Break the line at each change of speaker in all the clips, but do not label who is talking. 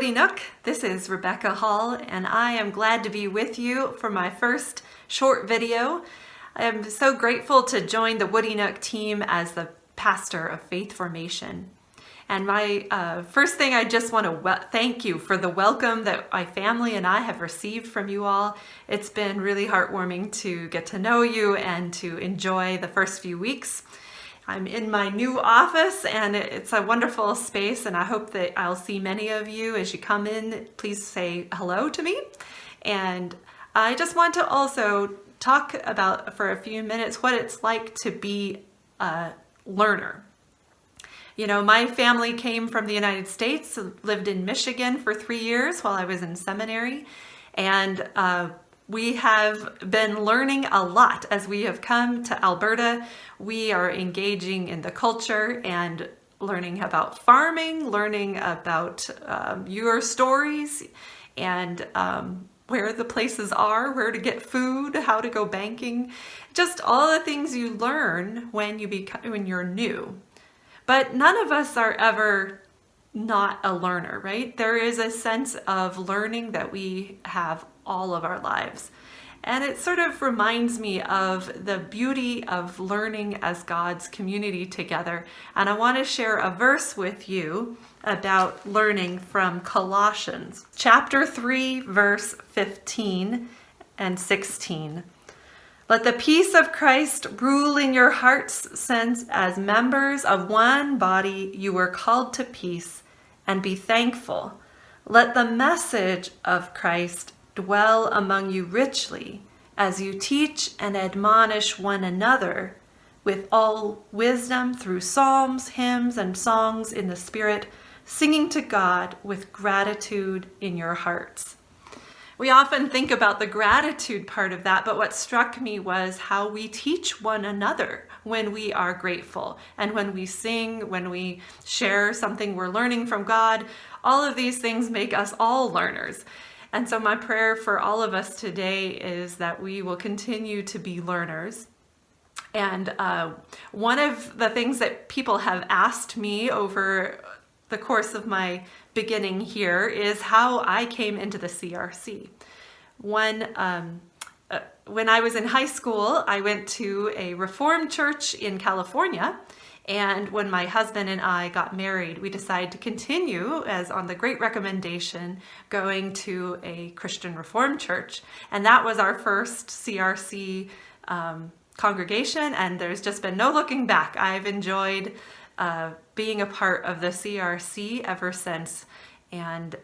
Woody Nook. This is Rebecca Hall, and I am glad to be with you for my first short video. I am so grateful to join the Woody Nook team as the pastor of Faith Formation. And my first thing, I just want to thank you for the welcome that my family and I have received from you all. It's been really heartwarming to get to know you and to enjoy the first few weeks. I'm in my new office and it's a wonderful space, and I hope that I'll see many of you as you come in. Please say hello to me. And I just want to also talk about for a few minutes what it's like to be a learner. You know, my family came from the United States, lived in Michigan for 3 years while I was in seminary, and we have been learning a lot as we have come to Alberta. We are engaging in the culture and learning about farming, learning about your stories and where the places are, where to get food, how to go banking, just all the things you learn when you're new. But none of us are ever not a learner, right? There is a sense of learning that we have all of our lives. And it sort of reminds me of the beauty of learning as God's community together. And I want to share a verse with you about learning from Colossians chapter 3, verse 15 and 16. Let the peace of Christ rule in your hearts, since as members of one body you were called to peace, and be thankful. Let the message of Christ dwell among you richly, as you teach and admonish one another with all wisdom through psalms, hymns, and songs in the Spirit, singing to God with gratitude in your hearts. We often think about the gratitude part of that, but what struck me was how we teach one another when we are grateful, and when we sing, when we share something we're learning from God. All of these things make us all learners. And so my prayer for all of us today is that we will continue to be learners. And one of the things that people have asked me over the course of my beginning here is how I came into the CRC. When I was in high school, I went to a Reformed church in California. And when my husband and I got married, we decided to continue, as on the great recommendation, going to a Christian Reformed church. And that was our first CRC congregation, and there's just been no looking back. I've enjoyed being a part of the CRC ever since, and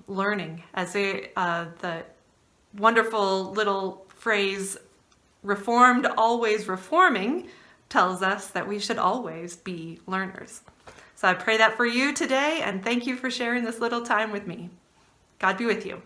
learning. As the wonderful little phrase, reformed, always reforming, tells us that we should always be learners. So I pray that for you today, and thank you for sharing this little time with me. God be with you.